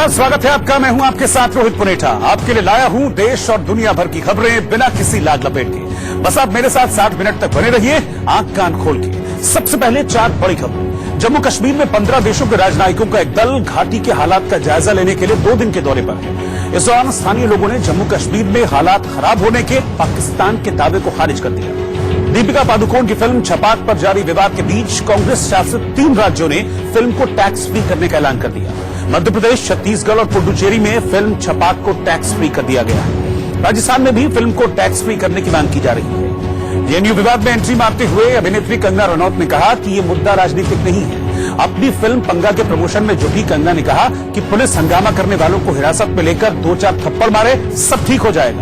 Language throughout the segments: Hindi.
नमस्कार, स्वागत है आपका। मैं हूं आपके साथ रोहित पुनेठा। आपके लिए लाया हूं देश और दुनिया भर की खबरें बिना किसी लाग लपेट के। बस आप मेरे साथ 60 मिनट तक बने रहिए, आंख कान खोल के। सबसे पहले 4 बड़ी खबरें। जम्मू कश्मीर में 15 देशों के राजनयिकों का एक दल घाटी के हालात का जायजा लेने के लिए 2 दिन के दौरे पर है। इस दौरान स्थानीय लोगों ने जम्मू कश्मीर में हालात खराब होने के पाकिस्तान के दावे को खारिज कर दिया। दीपिका पादुकोण की फिल्म छपाक पर जारी विवाद के बीच कांग्रेस शासित 3 राज्यों ने फिल्म को टैक्स फ्री करने का ऐलान कर दिया। मध्य प्रदेश, छत्तीसगढ़ और पुडुचेरी में फिल्म छपाक को टैक्स फ्री कर दिया गया है। राजस्थान में भी फिल्म को टैक्स फ्री करने की मांग की जा रही है। जेएनयू विवाद में एंट्री मारते हुए अभिनेत्री कंगना रनौत ने कहा कि ये मुद्दा राजनीतिक नहीं है। अपनी फिल्म पंगा के प्रमोशन में जुटी कंगना ने कहा कि पुलिस हंगामा करने वालों को हिरासत में लेकर 2-4 थप्पड़ मारे, सब ठीक हो जाएगा।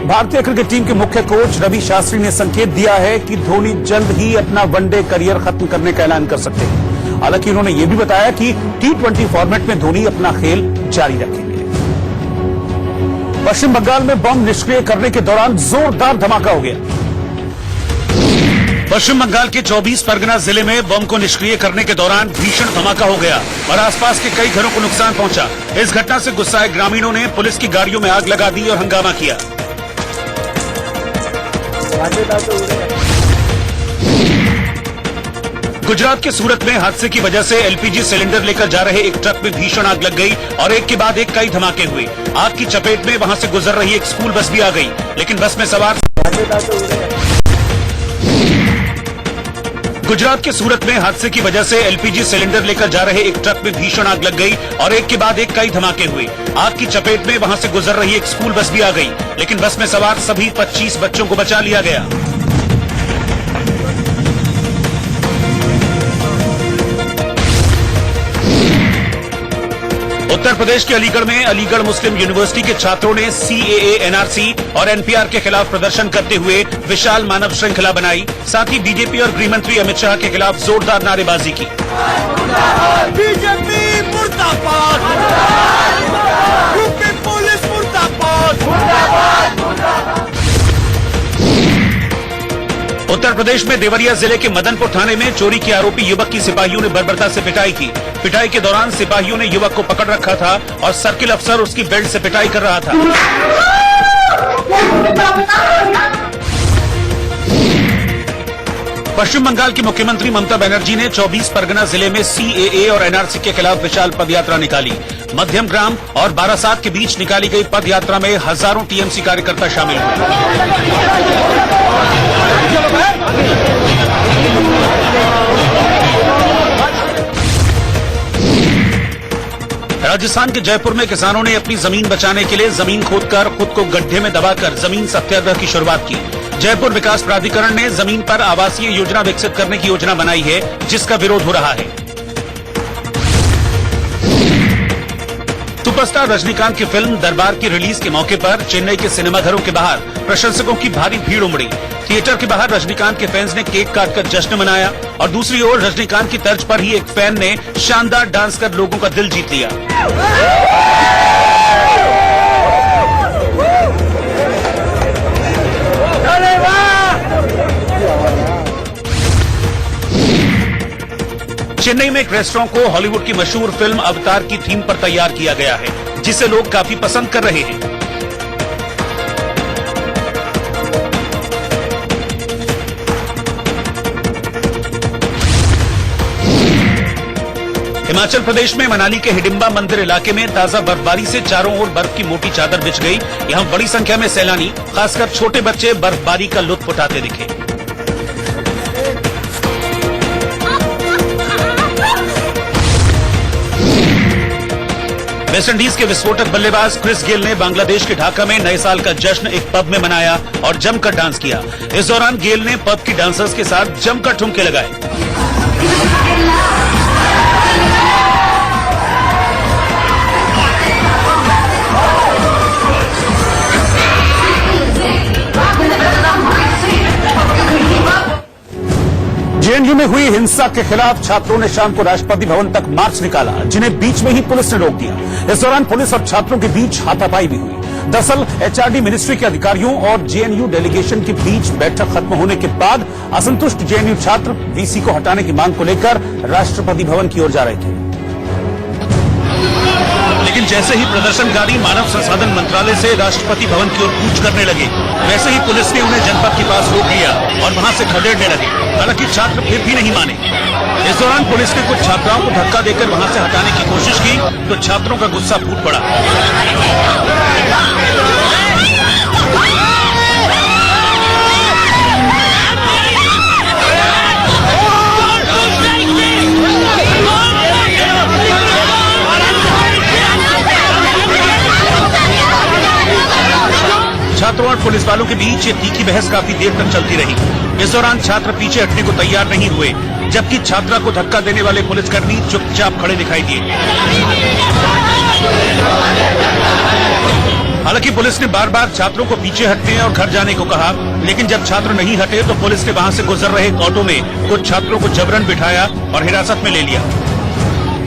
भारतीय क्रिकेट टीम के मुख्य कोच रवि शास्त्री ने संकेत दिया है कि धोनी जल्द ही अपना वनडे करियर खत्म करने का ऐलान कर सकते हैं। हालांकि उन्होंने यह भी बताया कि T20 फॉर्मेट में धोनी अपना खेल जारी रखेंगे। पश्चिम बंगाल में बम निष्क्रिय करने के दौरान जोरदार धमाका हो गया। पश्चिम बंगाल के 24 परगना जिले में बम को निष्क्रिय करने के दौरान भीषण धमाका हो गया और आसपास के कई घरों को नुकसान पहुंचा। इस घटना से गुस्साए ग्रामीणों ने पुलिस की गाड़ियों में आग लगा दी और हंगामा किया। गुजरात के सूरत में हादसे की वजह से एलपीजी सिलेंडर लेकर जा रहे एक ट्रक में भीषण आग लग गई और एक के बाद एक कई धमाके हुए। आग की चपेट में वहां से गुजर रही एक स्कूल बस भी आ गई, लेकिन बस में सवार गुजरात के सूरत में हादसे की वजह से एलपीजी सिलेंडर लेकर जा रहे एक ट्रक में भीषण आग लग गई और एक के बाद एक कई धमाके हुए। आग की चपेट में वहां से गुजर रही एक स्कूल बस भी आ गई, लेकिन बस में सवार सभी 25 बच्चों को बचा लिया गया। उत्तर प्रदेश के अलीगढ़ में अलीगढ़ मुस्लिम यूनिवर्सिटी के छात्रों ने सीएए, एनआरसी और एनपीआर के खिलाफ प्रदर्शन करते हुए विशाल मानव श्रृंखला बनाई। साथ ही बीजेपी और गृह मंत्री अमित शाह के खिलाफ जोरदार नारेबाजी की। बीजेपी मुर्दाबाद, यूपी पुलिस मुर्दाबाद। उत्तर प्रदेश में देवरिया जिले के मदनपुर थाने में चोरी के आरोपी युवक की सिपाहियों ने बर्बरता से पिटाई की। पिटाई के दौरान सिपाहियों ने युवक को पकड़ रखा था और सर्किल अफसर उसकी बेल्ट से पिटाई कर रहा था। पश्चिम बंगाल की मुख्यमंत्री ममता बनर्जी ने 24 परगना जिले में सीएए और एनआरसी के खिलाफ विशाल पदयात्रा निकाली। मध्यम ग्राम और बारासात के बीच निकाली गई पदयात्रा में हजारों टीएमसी कार्यकर्ता शामिल हुए। राजस्थान के जयपुर में किसानों ने अपनी जमीन बचाने के लिए जमीन खोदकर खुद को गड्ढे में दबाकर जमीन सत्याग्रह की शुरुआत की। जयपुर विकास प्राधिकरण ने जमीन पर आवासीय योजना विकसित करने की योजना बनाई है, जिसका विरोध हो रहा है। सुपरस्टार रजनीकांत की फिल्म दरबार की रिलीज के मौके पर चेन्नई के सिनेमाघरों के बाहर प्रशंसकों की भारी भीड़ उमड़ी। थिएटर के बाहर रजनीकांत के फैंस ने केक काटकर जश्न मनाया और दूसरी ओर रजनीकांत की तर्ज पर ही एक फैन ने शानदार डांस कर लोगों का दिल जीत लिया। चेन्नई में एक रेस्टोरेंट को हॉलीवुड की मशहूर फिल्म अवतार की थीम पर तैयार किया गया है, जिसे लोग काफी पसंद कर रहे हैं। हिमाचल प्रदेश में मनाली के हिडिंबा मंदिर इलाके में ताजा बर्फबारी से चारों ओर बर्फ की मोटी चादर बिछ गई। यहां बड़ी संख्या में सैलानी, खासकर छोटे बच्चे बर्फबारी का लुत्फ उठाते दिखे। वेस्टइंडीज के विस्फोटक बल्लेबाज क्रिस गेल ने बांग्लादेश के ढाका में नए साल का जश्न एक पब में मनाया और जमकर डांस किया। इस दौरान गेल ने पब की डांसर्स के साथ जमकर ठुमके लगाए। जेएनयू में हुई हिंसा के खिलाफ छात्रों ने शाम को राष्ट्रपति भवन तक मार्च निकाला, जिन्हें बीच में ही पुलिस ने रोक दिया। इस दौरान पुलिस और छात्रों के बीच हाथापाई भी हुई। दरअसल एचआरडी मिनिस्ट्री के अधिकारियों और जेएनयू डेलीगेशन के बीच बैठक खत्म होने के बाद असंतुष्ट जेएनयू छात्र वीसी को हटाने की मांग को लेकर राष्ट्रपति भवन की ओर जा रहे थे। लेकिन जैसे ही प्रदर्शनकारी मानव संसाधन मंत्रालय से राष्ट्रपति भवन की ओर कूच करने लगे, वैसे ही पुलिस ने उन्हें जनपद के पास रोक लिया और वहां से खदेड़ने लगे। हालांकि छात्र फिर भी नहीं माने। इस दौरान पुलिस ने कुछ छात्राओं को धक्का देकर वहां से हटाने की कोशिश की तो छात्रों का गुस्सा फूट पड़ा। छात्रों और पुलिस वालों के बीच ये तीखी बहस काफी देर तक चलती रही। इस दौरान छात्र पीछे हटने को तैयार नहीं हुए, जबकि छात्रा को धक्का देने वाले पुलिसकर्मी चुपचाप खड़े दिखाई दिए। हालांकि पुलिस ने बार बार छात्रों को पीछे हटने और घर जाने को कहा, लेकिन जब छात्र नहीं हटे तो पुलिस ने वहां से गुजर रहे एक ऑटो में कुछ छात्रों को जबरन बिठाया और हिरासत में ले लिया।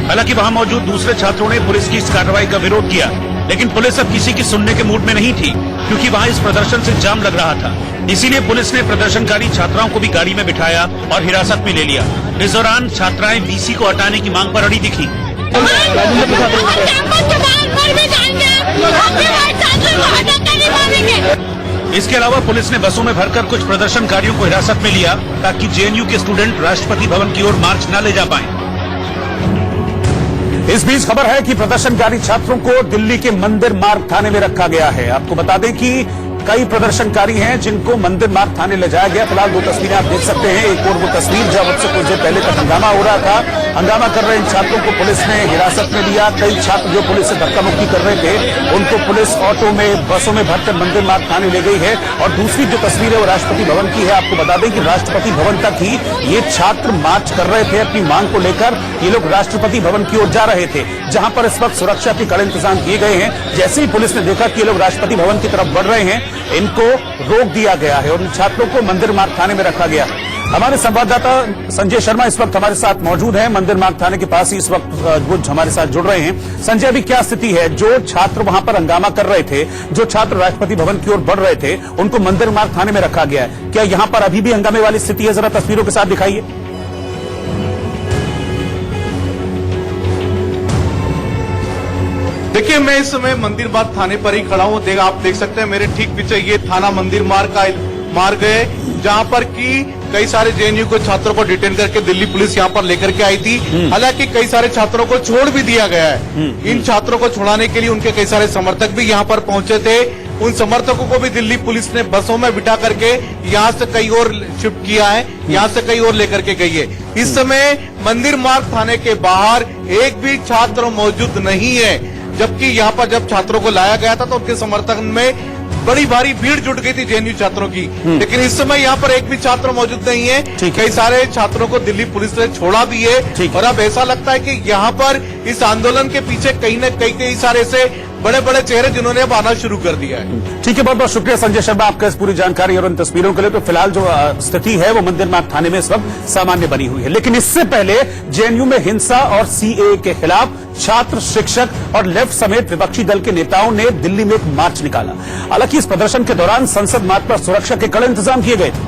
हालांकि वहां मौजूद दूसरे छात्रों ने पुलिस की इस कार्रवाई का विरोध किया, लेकिन पुलिस अब किसी की सुनने के मूड में नहीं थी, क्योंकि वहां इस प्रदर्शन से जाम लग रहा था। इसीलिए पुलिस ने प्रदर्शनकारी छात्राओं को भी गाड़ी में बिठाया और हिरासत में ले लिया। इस दौरान छात्राएं वीसी को हटाने की मांग पर अड़ी दिखी। इसके अलावा पुलिस ने बसों में भरकर कुछ प्रदर्शनकारियों को हिरासत में लिया ताकि जेएनयू के स्टूडेंट राष्ट्रपति भवन की ओर मार्च न ले जा पाएं। इस बीच खबर है कि प्रदर्शनकारी छात्रों को दिल्ली के मंदिर मार्ग थाने में रखा गया है। आपको बता दें कि कई प्रदर्शनकारी हैं जिनको मंदिर मार्ग थाने ले जाया गया। फिलहाल दो तस्वीरें आप देख सकते हैं। एक और वो तस्वीर जब उससे कुछ देर पहले तक हंगामा हो रहा था। हंगामा कर रहे इन छात्रों को पुलिस ने हिरासत में लिया। कई छात्र जो पुलिस से धक्का मुक्की कर रहे थे उनको पुलिस ऑटो में, बसों में भरकर मंदिर मार्ग थाने ले गई है। और दूसरी जो तस्वीर है वो राष्ट्रपति भवन की है। आपको बता दें कि राष्ट्रपति भवन तक ही ये छात्र मार्च कर रहे थे अपनी मांग को लेकर। ये लोग राष्ट्रपति भवन की ओर जा रहे थे, जहां पर इस वक्त सुरक्षा के कड़े इंतजाम किए गए हैं। जैसे ही पुलिस ने देखा कि ये लोग राष्ट्रपति भवन की तरफ बढ़ रहे हैं, इनको रोक दिया गया है और इन छात्रों को मंदिर मार्ग थाने में रखा गया। हमारे संवाददाता संजय शर्मा इस वक्त हमारे साथ मौजूद हैं। मंदिर मार्ग थाने के पास ही इस वक्त वो हमारे साथ जुड़ रहे हैं। संजय, अभी क्या स्थिति है? जो छात्र वहां पर हंगामा कर रहे थे, जो छात्र राष्ट्रपति भवन की ओर बढ़ रहे थे, उनको मंदिर मार्ग थाने में रखा गया है। क्या यहां पर अभी भी हंगामे वाली स्थिति है? जरा तस्वीरों के साथ दिखाइए। देखिए, मैं इस समय मंदिर मार्ग थाने पर ही खड़ा हूँ। आप देख सकते हैं मेरे ठीक पीछे ये थाना मंदिर मार्ग का मार्ग है, जहाँ पर कि कई सारे जेएनयू को छात्रों को डिटेन करके दिल्ली पुलिस यहाँ पर लेकर के आई थी। हालांकि कई सारे छात्रों को छोड़ भी दिया गया है। इन छात्रों को छुड़ाने के लिए उनके कई सारे समर्थक भी यहाँ पर पहुंचे थे। उन समर्थकों को भी दिल्ली पुलिस ने बसों में बिठा करके यहाँ से कई और शिफ्ट किया है, यहाँ से कई और लेकर के गई है। इस समय मंदिर मार्ग थाने के बाहर एक भी छात्र मौजूद नहीं है, जबकि यहाँ पर जब छात्रों को लाया गया था तो उनके समर्थन में बड़ी भारी भीड़ जुट गई थी जेएनयू छात्रों की। लेकिन इस समय यहाँ पर एक भी छात्र मौजूद नहीं है। कई सारे छात्रों को दिल्ली पुलिस ने छोड़ा भी है और अब ऐसा लगता है कि यहाँ पर इस आंदोलन के पीछे कहीं न कई सारे से बड़े बड़े चेहरे जिन्होंने अब आना शुरू कर दिया है। ठीक है, बहुत बहुत शुक्रिया संजय शर्मा आपका इस पूरी जानकारी और इन तस्वीरों के लिए। तो फिलहाल जो स्थिति है वो मंदिर मार्ग थाने में इस वक्त सामान्य बनी हुई है। लेकिन इससे पहले जेएनयू में हिंसा और सीएए के खिलाफ छात्र, शिक्षक और लेफ्ट समेत विपक्षी दल के नेताओं ने दिल्ली में एक मार्च निकाला। हालांकि इस प्रदर्शन के दौरान संसद मार्ग पर सुरक्षा के कड़े इंतजाम किए गए थे,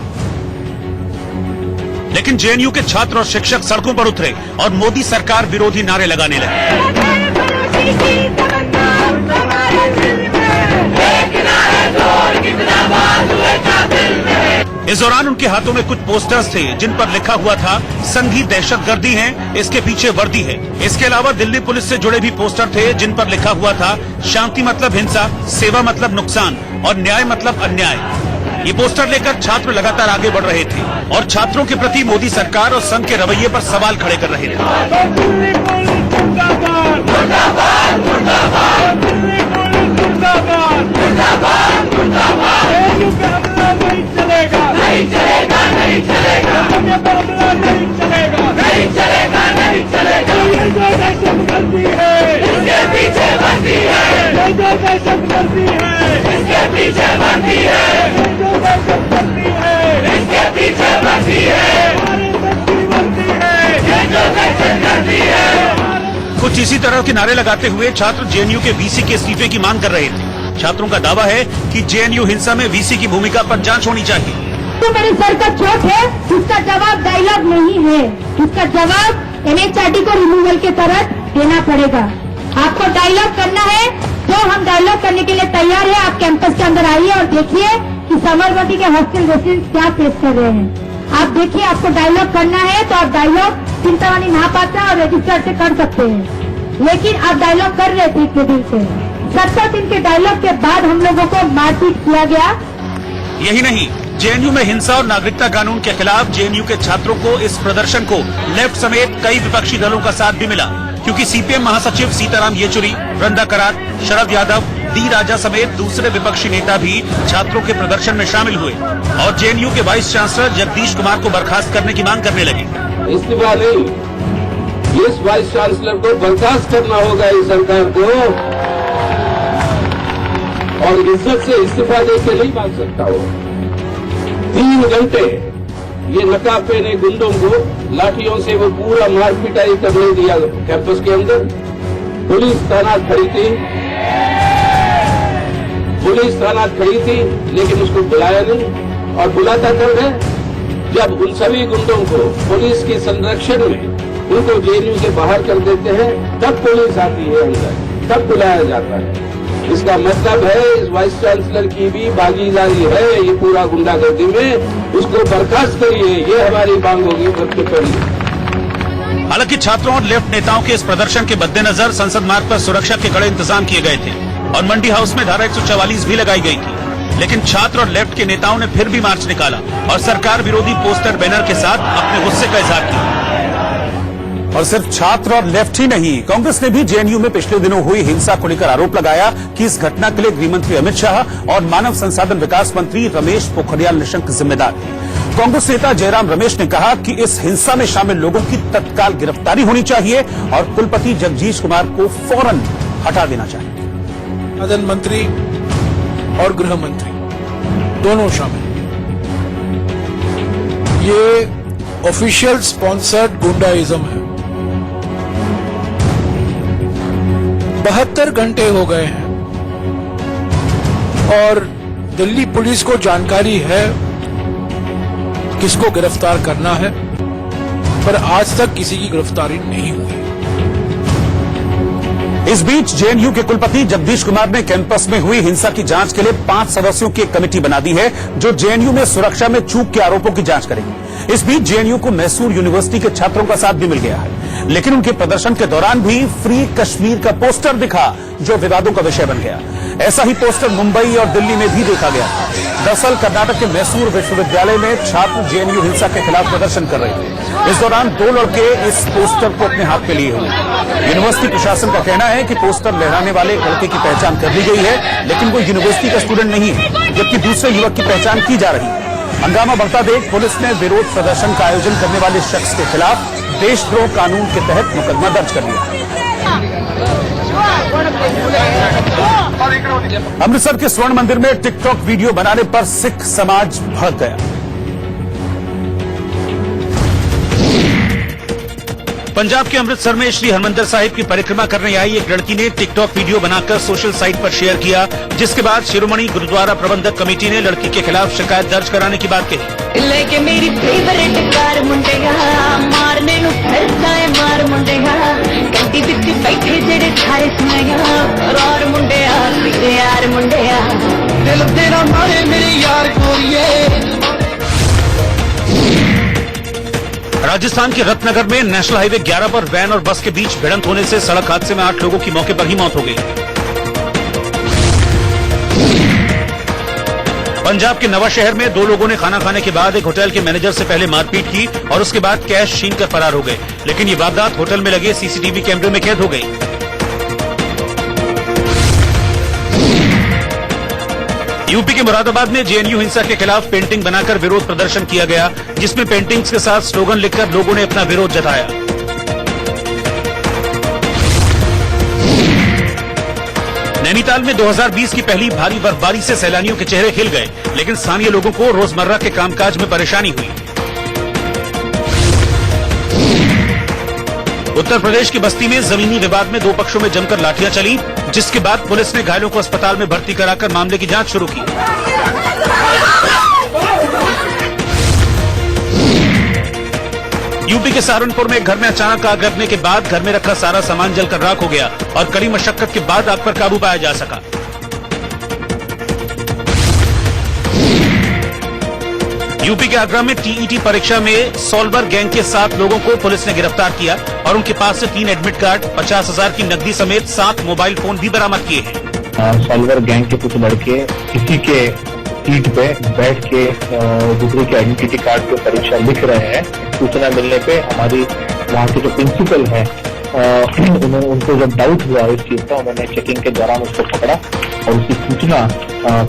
लेकिन जेएनयू के छात्र और शिक्षक सड़कों पर उतरे और मोदी सरकार विरोधी नारे लगाने लगे। इस दौरान उनके हाथों में कुछ पोस्टर्स थे जिन पर लिखा हुआ था संघी दहशतगर्दी है, इसके पीछे वर्दी है। इसके अलावा दिल्ली पुलिस से जुड़े भी पोस्टर थे जिन पर लिखा हुआ था शांति मतलब हिंसा, सेवा मतलब नुकसान और न्याय मतलब अन्याय। ये पोस्टर लेकर छात्र लगातार आगे बढ़ रहे थे और छात्रों के प्रति मोदी सरकार और संघ के रवैये पर सवाल खड़े कर रहे थे। कुछ इसी तरह के नारे लगाते हुए छात्र जेएनयू के वीसी के इस्तीफे की मांग कर रहे थे। छात्रों का दावा है कि जेएनयू हिंसा में वीसी की भूमिका पर जांच होनी चाहिए। तो मेरे सर का चोट है, उसका जवाब डायलॉग नहीं है, उसका जवाब एनएचआरडी को रिमूवल के तरह देना पड़ेगा। आपको डायलॉग करना है तो हम डायलॉग करने के लिए तैयार है। आप कैंपस के अंदर आइए और देखिए कि साबरमती के हॉस्टल रेसिडेंट्स क्या पेश कर रहे हैं। आप देखिए, आपको डायलॉग करना है तो आप डायलॉग चिंतामणि महापात्रा और रजिस्टर से कर सकते हैं, लेकिन आप डायलॉग कर रहे थे इतने दिन से। 70 दिन के डायलॉग के बाद हम लोगों को मारपीट किया गया। यही नहीं, जेएनयू में हिंसा और नागरिकता कानून के खिलाफ जेएनयू के छात्रों को इस प्रदर्शन को लेफ्ट समेत कई विपक्षी दलों का साथ भी मिला, क्योंकि सीपीएम महासचिव सीताराम येचुरी, वृंदा करात, शरद यादव, डी राजा समेत दूसरे विपक्षी नेता भी छात्रों के प्रदर्शन में शामिल हुए और जेएनयू के वाइस चांसलर जगदीश कुमार को बर्खास्त करने की मांग करने लगे। इस्तीफा नहीं, इस वाइस चांसलर को बर्खास्त करना होगा इस सरकार को, और इज्जत से इस्तीफा देके नहीं मांग सकता हो। 3 घंटे ये नकाब पहने गुंडों को लाठियों से वो पूरा मार पिटाई करने दिया कैंपस के अंदर। पुलिस तानात खड़ी थी, लेकिन उसको बुलाया नहीं। और बुलाता कब है? जब उन सभी गुंडों को पुलिस के संरक्षण में उनको जेएनयू से बाहर कर देते हैं, तब पुलिस आती है अंदर, तब बुलाया जाता है। इसका मतलब है इस वाइस चांसलर की भी भागीदारी है ये पूरा गुंडागर्दी में। उसको बर्खास्त करिए, ये हमारी मांग होगी सबसे पहले। हालांकि छात्रों और लेफ्ट नेताओं के इस प्रदर्शन के मद्देनजर संसद मार्ग पर सुरक्षा के कड़े इंतजाम किए गए थे और मंडी हाउस में धारा 144 भी लगाई गई थी। लेकिन छात्र और लेफ्ट के नेताओं ने फिर भी मार्च निकाला और सरकार विरोधी पोस्टर बैनर के साथ अपने गुस्से का इजहार किया। और सिर्फ छात्र और लेफ्ट ही नहीं, कांग्रेस ने भी जेएनयू में पिछले दिनों हुई हिंसा को लेकर आरोप लगाया कि इस घटना के लिए गृह मंत्री अमित शाह और मानव संसाधन विकास मंत्री रमेश पोखरियाल निशंक जिम्मेदार हैं। कांग्रेस नेता जयराम रमेश ने कहा कि इस हिंसा में शामिल लोगों की तत्काल गिरफ्तारी होनी चाहिए और कुलपति जगदीश कुमार को फौरन हटा देना चाहिए। संसाधन मंत्री और गृह मंत्री दोनों शामिल। ये ऑफिशियल स्पॉन्सर्ड गुंडाइज्म है। 72 घंटे हो गए हैं और दिल्ली पुलिस को जानकारी है किसको गिरफ्तार करना है, पर आज तक किसी की गिरफ्तारी नहीं हुई। इस बीच जेएनयू के कुलपति जगदीश कुमार ने कैंपस में हुई हिंसा की जांच के लिए 5 सदस्यों की एक कमेटी बना दी है जो जेएनयू में सुरक्षा में चूक के आरोपों की जांच करेगी। इस बीच जेएनयू को मैसूर यूनिवर्सिटी के छात्रों का साथ भी मिल गया है, लेकिन उनके प्रदर्शन के दौरान भी फ्री कश्मीर का पोस्टर दिखा जो विवादों का विषय बन गया। ऐसा ही पोस्टर मुंबई और दिल्ली में भी देखा गया था। दरअसल कर्नाटक के मैसूर विश्वविद्यालय में छात्र जेएनयू हिंसा के खिलाफ प्रदर्शन कर रहे थे। इस दौरान 2 लड़के इस पोस्टर को अपने हाथ में लिए हुए। यूनिवर्सिटी प्रशासन का कहना है कि पोस्टर लहराने वाले लड़के की पहचान कर ली गई है, लेकिन वो यूनिवर्सिटी का स्टूडेंट नहीं है, जबकि दूसरे युवक की पहचान की जा रही है। हंगामा बढ़ता देख पुलिस ने विरोध प्रदर्शन का आयोजन करने वाले शख्स के खिलाफ देशद्रोह कानून के तहत मुकदमा दर्ज कर लिया। अमृतसर के स्वर्ण मंदिर में टिकटॉक वीडियो बनाने पर सिख समाज भड़क गया। पंजाब के अमृतसर में श्री हरमंदिर साहिब की परिक्रमा करने आई एक लड़की ने टिकटॉक वीडियो बनाकर सोशल साइट पर शेयर किया, जिसके बाद शिरोमणि गुरुद्वारा प्रबंधक कमेटी ने लड़की के खिलाफ शिकायत दर्ज कराने की बात कही। लेके मेरी फेवरेट कार मुंडेगा मारने नु फिरदा है मार मुंडेगा गड्डी विच बैठे जेड़े थारे सुनेगा और मुंडेया तेरे यार मुंडेया दिल तेरा मारे मेरे यार गोरिए। राजस्थान के रत्नगर में नेशनल हाईवे 11 पर वैन और बस के बीच भिड़ंत होने से सड़क हादसे में 8 लोगों की मौके पर ही मौत हो गई। पंजाब के नवाशहर में 2 लोगों ने खाना खाने के बाद एक होटल के मैनेजर से पहले मारपीट की और उसके बाद कैश छीनकर फरार हो गए, लेकिन ये वारदात होटल में लगे सीसीटीवी कैमरे में कैद हो गई। यूपी के मुरादाबाद में जेएनयू हिंसा के खिलाफ पेंटिंग बनाकर विरोध प्रदर्शन किया गया, जिसमें पेंटिंग्स के साथ स्लोगन लिखकर लोगों ने अपना विरोध जताया। नैनीताल में 2020 की पहली भारी बर्फबारी से सैलानियों के चेहरे खिल गए, लेकिन स्थानीय लोगों को रोजमर्रा के कामकाज में परेशानी हुई। उत्तर प्रदेश की बस्ती में जमीनी विवाद में 2 पक्षों में जमकर लाठियां चली, जिसके बाद पुलिस ने घायलों को अस्पताल में भर्ती कराकर मामले की जांच शुरू की। यूपी के सहारनपुर में एक घर में अचानक आग लगने के बाद घर में रखा सारा सामान जलकर राख हो गया और कड़ी मशक्कत के बाद आग पर काबू पाया जा सका। यूपी के आगरा में टीईटी परीक्षा में सॉल्वर गैंग के 7 लोगों को पुलिस ने गिरफ्तार किया और उनके पास से 3 एडमिट कार्ड, 50,000 की नकदी समेत 7 मोबाइल फोन भी बरामद किए हैं। सॉल्वर गैंग के कुछ लड़के किसी के सीट पे बैठ के दूसरे के आइडेंटिटी कार्ड पे परीक्षा लिख रहे हैं। सूचना मिलने पे हमारी वहाँ के जो प्रिंसिपल है उनको जब डाउट हुआ इस चीज का, उन्होंने चेकिंग के दौरान उसको पकड़ा और उसकी सूचना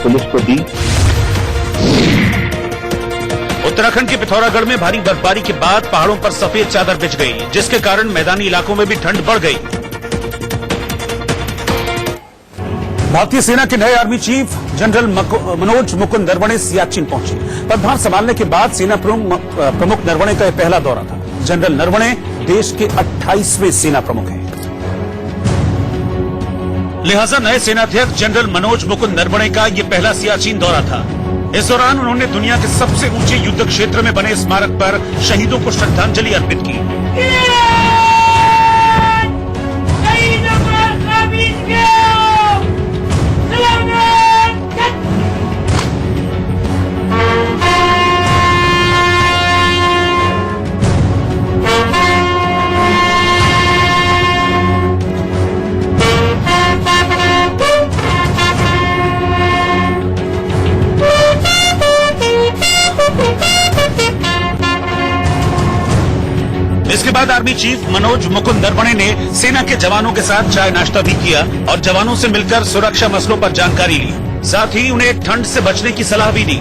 पुलिस को दी। उत्तराखंड के पिथौरागढ़ में भारी बर्फबारी के बाद पहाड़ों पर सफेद चादर बिछ गई, जिसके कारण मैदानी इलाकों में भी ठंड बढ़ गई। भारतीय सेना के नए army chief general Manoj Mukund Naravane Siachen पहुंचे। पदभार संभालने के बाद सेना प्रमुख नरवणे का यह पहला दौरा था। जनरल नरवणे देश के 28वें सेना प्रमुख हैं। लिहाजा नए सेनाध्यक्ष जनरल मनोज मुकुंद नरवणे का यह पहला सियाचिन दौरा था। इस दौरान उन्होंने दुनिया के सबसे ऊंचे युद्ध क्षेत्र में बने स्मारक पर शहीदों को श्रद्धांजलि अर्पित की। इसके बाद आर्मी चीफ मनोज मुकुंद नरवणे ने सेना के जवानों के साथ चाय नाश्ता भी किया और जवानों से मिलकर सुरक्षा मसलों पर जानकारी ली। साथ ही उन्हें ठंड से बचने की सलाह भी दी।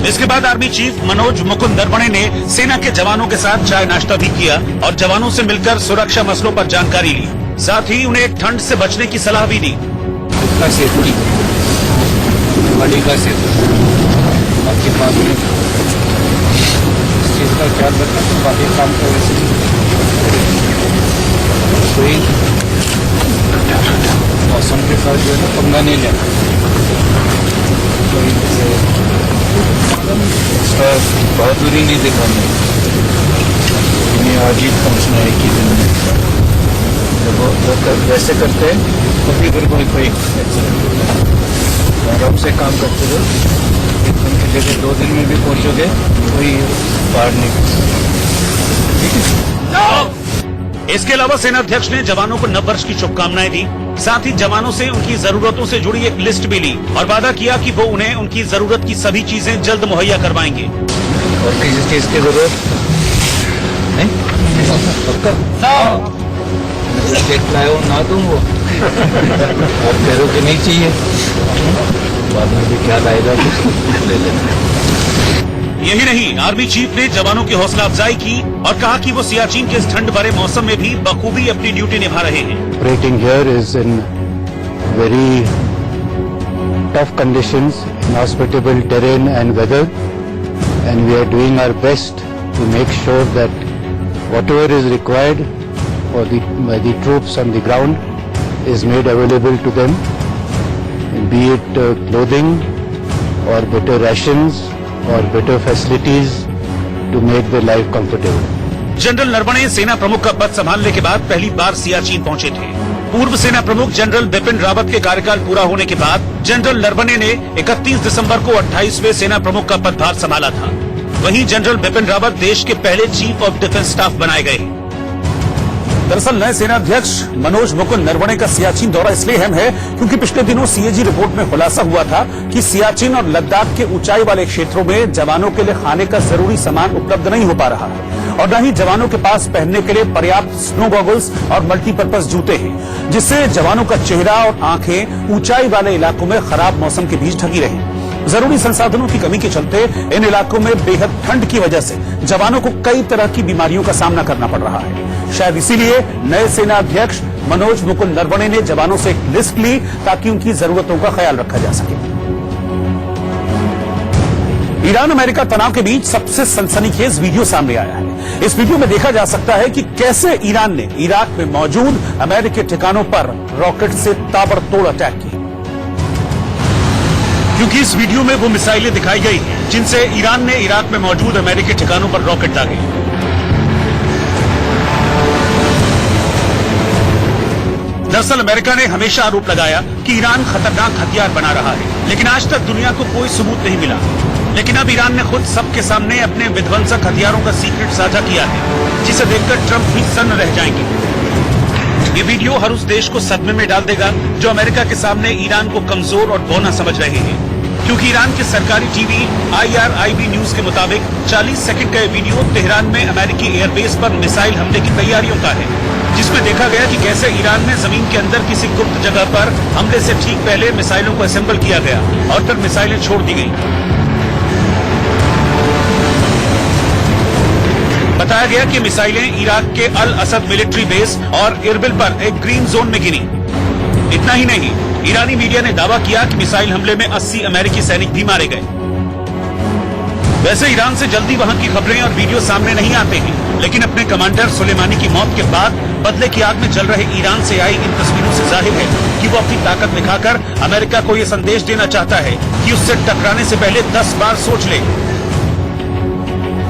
इसके बाद आर्मी चीफ मनोज मुकुंद नरवणे ने सेना के जवानों के साथ चाय नाश्ता भी किया और जवानों से मिलकर सुरक्षा मसलों पर जानकारी ली। साथ ही उन्हें ठंड से बचने की सलाह भी दी। आपके पास में इस चीज़ का ख्याल रखना तो बाकी काम को वैसे कोई मौसम के साथ जो है ना पंगा नहीं लेना। कोई इसका बहादुरी नहीं दिखानी, इन्हें आज ही पहुँचना है कि दिन में जब वो वैसे करते हैं कभी फिर कोई आराम से काम करते रहो। एक दिन की जगह 2 दिन में भी पहुंचोगे कोई बाहर नहीं। इसके अलावा सेनाध्यक्ष ने जवानों को नव वर्ष की शुभकामनाएं दी। साथ ही जवानों से उनकी जरूरतों से जुड़ी एक लिस्ट भी ली और वादा किया कि वो उन्हें उनकी जरूरत की सभी चीजें जल्द मुहैया करवाएंगे। और किसी चीज की जरूरत नहीं चेक लाए हो ना दूँ वो और पैरों के नहीं चाहिए, बाद में भी क्या लाएगा ले लेना। यही नहीं, आर्मी चीफ ने जवानों की हौसला अफजाई की और कहा कि वो सियाचिन के इस ठंड भरे मौसम में भी बखूबी अपनी ड्यूटी निभा रहे हैं। Operating here is in very tough conditions, inhospitable terrain and weather, and we are doing our best to make sure that whatever is required for the troops on the ground is made available to them, be it clothing or better rations or better facilities to make their life comfortable. General Naravane सेना प्रमुख का पद संभालने के बाद पहली बार सियाचिन पहुंचे थे। पूर्व सेना प्रमुख जनरल बिपिन रावत के कार्यकाल पूरा होने के बाद जनरल नरवणे ने 31 दिसंबर को 28वें सेना प्रमुख का पदभार संभाला था। वहीं जनरल बिपिन रावत देश के पहले चीफ ऑफ डिफेंस स्टाफ बनाए गए। दरअसल नए सेनाध्यक्ष मनोज मुकुंद नरवणे का सियाचिन दौरा इसलिए अहम है क्योंकि पिछले दिनों सीएजी रिपोर्ट में खुलासा हुआ था कि सियाचिन और लद्दाख के ऊंचाई वाले क्षेत्रों में जवानों के लिए खाने का जरूरी सामान उपलब्ध नहीं हो पा रहा है और न ही जवानों के पास पहनने के लिए पर्याप्त स्नो गॉगल्स और मल्टीपर्पज जूते हैं, जिससे जवानों का चेहरा और आंखें ऊंचाई वाले इलाकों में खराब मौसम के बीच ढकी रही। जरूरी संसाधनों की कमी के चलते इन इलाकों में बेहद ठंड की वजह से जवानों को कई तरह की बीमारियों का सामना करना पड़ रहा है। शायद इसीलिए नए सेना अध्यक्ष मनोज मुकुंद नरवणे ने जवानों से एक लिस्ट ली ताकि उनकी जरूरतों का ख्याल रखा जा सके। ईरान अमेरिका तनाव के बीच सबसे सनसनीखेज वीडियो सामने आया है। इस वीडियो में देखा जा सकता है कि कैसे ईरान ने इराक में मौजूद अमेरिकी ठिकानों पर रॉकेट से ताबड़तोड़ अटैक किया। क्योंकि इस वीडियो में वो मिसाइलें दिखाई गई जिनसे ईरान ने इराक में मौजूद अमेरिकी ठिकानों पर रॉकेट दागे। दरअसल अमेरिका ने हमेशा आरोप लगाया कि ईरान खतरनाक हथियार बना रहा है, लेकिन आज तक दुनिया को कोई सबूत नहीं मिला। लेकिन अब ईरान ने खुद सबके सामने अपने विध्वंसक हथियारों का सीक्रेट साझा किया है, जिसे देखकर ट्रंप भी सन्न रह जाएंगे। ये वीडियो हर उस देश को सदमे में डाल देगा जो अमेरिका के सामने ईरान को कमजोर और बौना समझ रहे हैं, क्योंकि ईरान के सरकारी टीवी IRIB न्यूज के मुताबिक 40 सेकंड का ये वीडियो तेहरान में अमेरिकी एयरबेस पर मिसाइल हमले की तैयारियों का है, जिसमें देखा गया कि कैसे ईरान में जमीन के अंदर किसी गुप्त जगह पर हमले से ठीक पहले मिसाइलों को असेंबल किया गया और फिर मिसाइलें छोड़ दी गई। बताया गया कि मिसाइलें इराक के अल असद मिलिट्री बेस और इरबिल पर एक ग्रीन जोन में गिरी। इतना ही नहीं, ईरानी मीडिया ने दावा किया कि मिसाइल हमले में 80 अमेरिकी सैनिक भी मारे गए। वैसे ईरान से जल्दी वहां की खबरें और वीडियो सामने नहीं आते हैं, लेकिन अपने कमांडर सुलेमानी की मौत के बाद बदले की आग में जल रहे ईरान से आई इन तस्वीरों से जाहिर है कि वो अपनी ताकत दिखाकर अमेरिका को ये संदेश देना चाहता है कि उससे टकराने से पहले 10 बार सोच ले।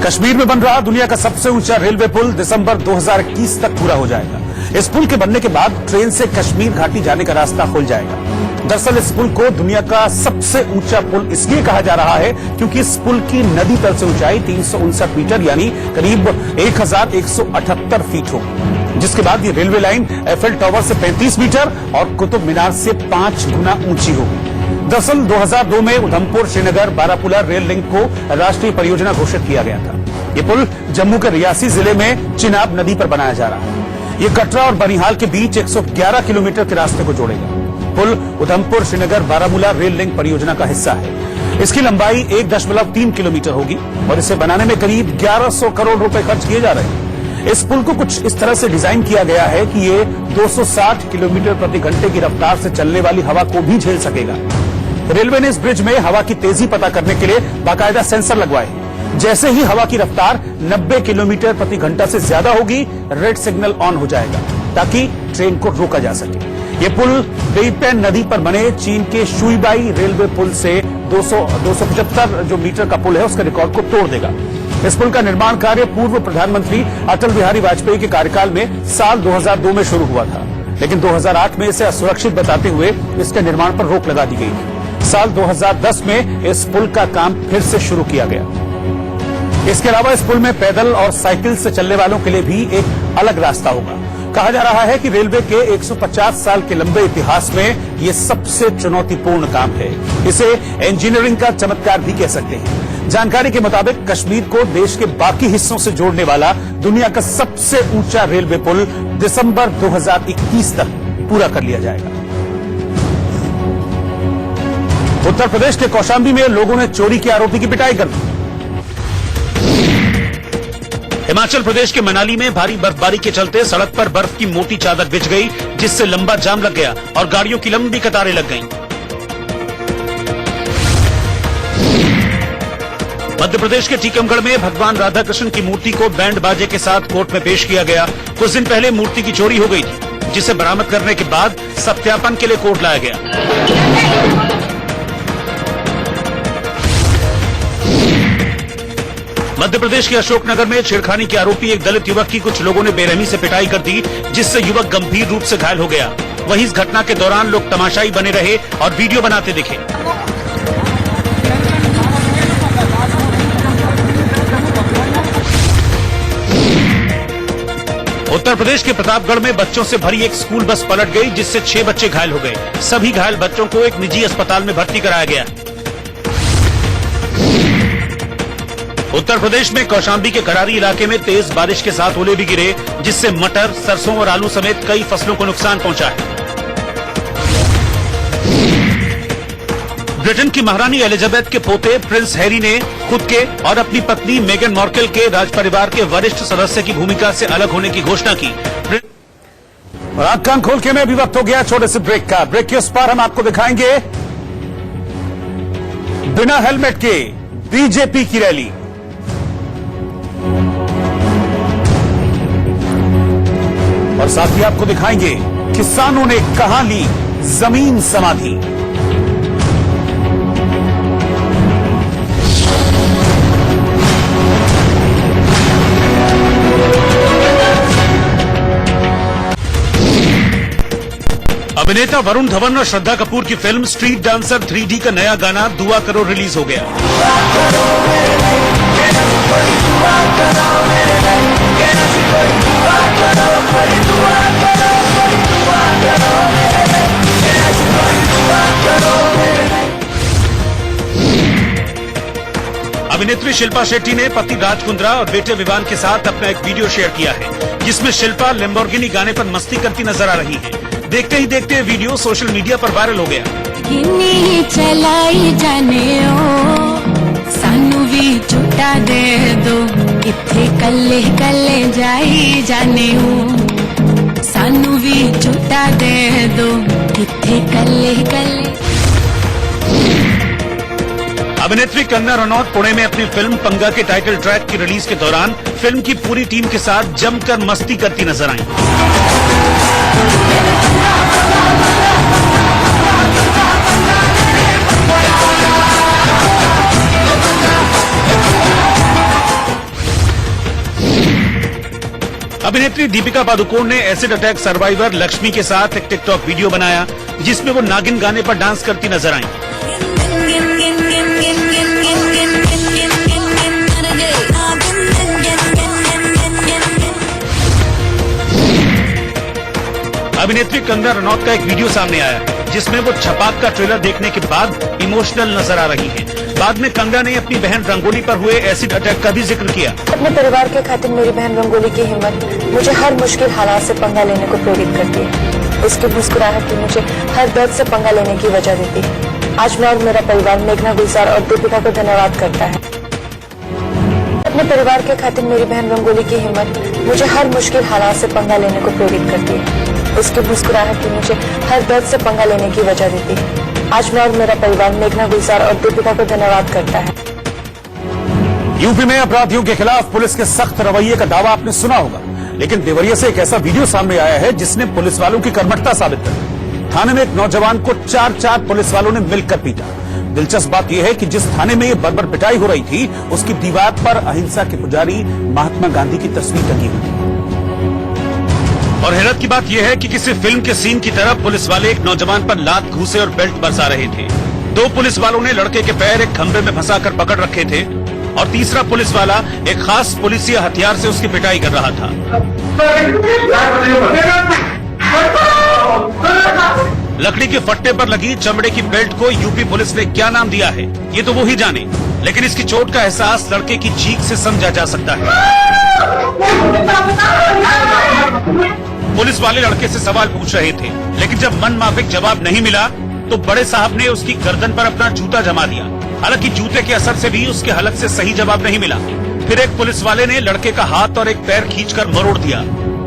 कश्मीर में बन रहा दुनिया का सबसे ऊंचा रेलवे पुल दिसंबर 2021 तक पूरा हो जाएगा। इस पुल के बनने के बाद ट्रेन से कश्मीर घाटी जाने का रास्ता खुल जाएगा। दरअसल इस पुल को दुनिया का सबसे ऊंचा पुल इसलिए कहा जा रहा है क्योंकि इस पुल की नदी तल से ऊंचाई 359 मीटर यानी करीब 1178 फीट होगी, जिसके बाद ये रेलवे लाइन एफएल टावर से 35 मीटर और कुतुब मीनार से 5 गुना ऊंची होगी। दरअसल 2002 में उधमपुर श्रीनगर बारापुला रेल लिंक को राष्ट्रीय परियोजना घोषित किया गया था। ये पुल जम्मू के रियासी जिले में चिनाब नदी पर बनाया जा रहा है। ये कटरा और बनिहाल के बीच 111 किलोमीटर के रास्ते को जोड़ेगा। पुल उधमपुर श्रीनगर बारामूला रेल लिंक परियोजना का हिस्सा है। इसकी लंबाई 1.3 किलोमीटर होगी और इसे बनाने में करीब 1100 करोड़ रुपए खर्च किए जा रहे हैं। इस पुल को कुछ इस तरह से डिजाइन किया गया है कि ये 260 किलोमीटर प्रति घंटे की रफ्तार से चलने वाली हवा को भी झेल सकेगा। रेलवे ने इस ब्रिज में हवा की तेजी पता करने के लिए बाकायदा सेंसर लगवाए हैं। जैसे ही हवा की रफ्तार 90 किलोमीटर प्रति घंटा से ज्यादा होगी, रेड सिग्नल ऑन हो जाएगा ताकि ट्रेन को रोका जा सके। ये पुल बेईपेन नदी पर बने चीन के शुईबाई रेलवे पुल से 275 जो मीटर का पुल है उसके रिकॉर्ड को तोड़ देगा। इस पुल का निर्माण कार्य पूर्व प्रधानमंत्री अटल बिहारी वाजपेयी के कार्यकाल में साल 2002 में शुरू हुआ था, लेकिन 2008 में इसे असुरक्षित बताते हुए इसके निर्माण पर रोक लगा दी गई थी। साल 2010 में इस पुल का काम फिर से शुरू किया गया। इसके अलावा इस पुल में पैदल और साइकिल से चलने वालों के लिए भी एक अलग रास्ता होगा। कहा जा रहा है कि रेलवे के 150 साल के लंबे इतिहास में ये सबसे चुनौतीपूर्ण काम है। इसे इंजीनियरिंग का चमत्कार भी कह सकते हैं। जानकारी के मुताबिक कश्मीर को देश के बाकी हिस्सों से जोड़ने वाला दुनिया का सबसे ऊंचा रेलवे पुल दिसंबर 2021 तक पूरा कर लिया जाएगा। उत्तर प्रदेश के कौशाम्बी में लोगों ने चोरी के आरोपी की पिटाई कर दी। हिमाचल प्रदेश के मनाली में भारी बर्फबारी के चलते सड़क पर बर्फ की मोटी चादर बिछ गई, जिससे लंबा जाम लग गया और गाड़ियों की लंबी कतारें लग गईं। मध्य प्रदेश के टीकमगढ़ में भगवान राधा कृष्ण की मूर्ति को बैंड बाजे के साथ कोर्ट में पेश किया गया। कुछ दिन पहले मूर्ति की चोरी हो गई थी, जिसे बरामद करने के बाद सत्यापन के लिए कोर्ट लाया गया। मध्य प्रदेश के अशोकनगर में छेड़खानी के आरोपी एक दलित युवक की कुछ लोगों ने बेरहमी से पिटाई कर दी, जिससे युवक गंभीर रूप से घायल हो गया। वहीं इस घटना के दौरान लोग तमाशाई बने रहे और वीडियो बनाते दिखे। उत्तर प्रदेश के प्रतापगढ़ में बच्चों से भरी एक स्कूल बस पलट गई, जिससे 6 बच्चे घायल हो गए। सभी घायल बच्चों को एक निजी अस्पताल में भर्ती कराया गया। उत्तर प्रदेश में कौशाम्बी के करारी इलाके में तेज बारिश के साथ ओले भी गिरे, जिससे मटर, सरसों और आलू समेत कई फसलों को नुकसान पहुंचा है। ब्रिटेन की महारानी एलिजाबेथ के पोते प्रिंस हैरी ने खुद के और अपनी पत्नी मेगन मार्कल के राजपरिवार के वरिष्ठ सदस्य की भूमिका से अलग होने की घोषणा की। और आंख कान खोल के में अभी वक्त हो गया छोटे से ब्रेक का। ब्रेक के उस पार हम आपको दिखाएंगे बिना हेलमेट के बीजेपी की रैली। और साथ ही आपको दिखाएंगे किसानों ने कहां ली जमीन समाधि। अभिनेता वरुण धवन और श्रद्धा कपूर की फिल्म स्ट्रीट डांसर 3D का नया गाना दुआ करो रिलीज हो गया। अभिनेत्री शिल्पा शेट्टी ने पति राज कुंद्रा और बेटे विवान के साथ अपना एक वीडियो शेयर किया है, जिसमें शिल्पा लैम्बोर्गिनी गाने पर मस्ती करती नजर आ रही है। देखते ही देखते वीडियो सोशल मीडिया पर वायरल हो गया। चलाई जाने सानू भी झूठा दे दो, इत्थे कल्ले कल्ले जाई जाने सानू भी झूठा दे दो, इत्थे कल्ले कल्ले। अभिनेत्री कंगना रनौत पुणे में अपनी फिल्म पंगा के टाइटल ट्रैक की रिलीज के दौरान फिल्म की पूरी टीम के साथ जमकर मस्ती करती नजर आईं। अभिनेत्री दीपिका पादुकोण ने एसिड अटैक सर्वाइवर लक्ष्मी के साथ एक टिकटॉक वीडियो बनाया, जिसमें वो नागिन गाने पर डांस करती नजर आईं। अभिनेत्री कंगना रनौत का एक वीडियो सामने आया, जिसमें वो छपाक का ट्रेलर देखने के बाद इमोशनल नजर आ रही है। बाद में कंगना ने अपनी बहन रंगोली पर हुए एसिड अटैक का भी जिक्र किया। अपने परिवार के खातिर मेरी बहन रंगोली की हिम्मत मुझे हर मुश्किल हालात से पंगा लेने को प्रेरित करती है। उसकी मुस्कुराहट ही मुझे हर दर्द से पंगा लेने की वजह देती है। आज मैं और मेरा परिवार मेघना गुलजार और दीपिका को धन्यवाद करता है। अपने परिवार के खातिर मेरी बहन रंगोली की हिम्मत मुझे हर मुश्किल हालात से पंगा लेने को प्रेरित करती है। उसकी मुस्कुराहट ही मुझे हर दर्द से पंगा लेने की वजह देती है। आज मैं और मेरा परिवार मेघना गुलजार और दीपिका को धन्यवाद करता है। यूपी में अपराधियों के खिलाफ पुलिस के सख्त रवैये का दावा आपने सुना होगा, लेकिन देवरिया से एक ऐसा वीडियो सामने आया है जिसने पुलिस वालों की कर्मठता साबित कर दी। थाने में एक नौजवान को चार पुलिस वालों ने मिलकर पीटा। दिलचस्प बात यह है कि जिस थाने में ये बर्बर पिटाई हो रही थी, उसकी दीवार पर अहिंसा के पुजारी महात्मा गांधी की तस्वीर लगी हुई थी। और हैरत की बात यह है कि किसी फिल्म के सीन की तरह पुलिस वाले एक नौजवान पर लात, घूंसे और बेल्ट बरसा रहे थे। 2 पुलिस वालों ने लड़के के पैर एक खंभे में फंसाकर पकड़ रखे थे और तीसरा पुलिस वाला एक खास पुलिसिया हथियार से उसकी पिटाई कर रहा था। लकड़ी के फट्टे पर लगी चमड़े की बेल्ट को यूपी पुलिस ने क्या नाम दिया है, ये तो वो ही जाने, लेकिन इसकी चोट का एहसास लड़के की चीख से समझा जा सकता है। पुलिस वाले लड़के से सवाल पूछ रहे थे, लेकिन जब मन माफिक जवाब नहीं मिला तो बड़े साहब ने उसकी गर्दन पर अपना जूता जमा दिया। हालांकि जूते के असर से भी उसके हलक से सही जवाब नहीं मिला। फिर एक पुलिस वाले ने लड़के का हाथ और एक पैर खींचकर मरोड़ दिया।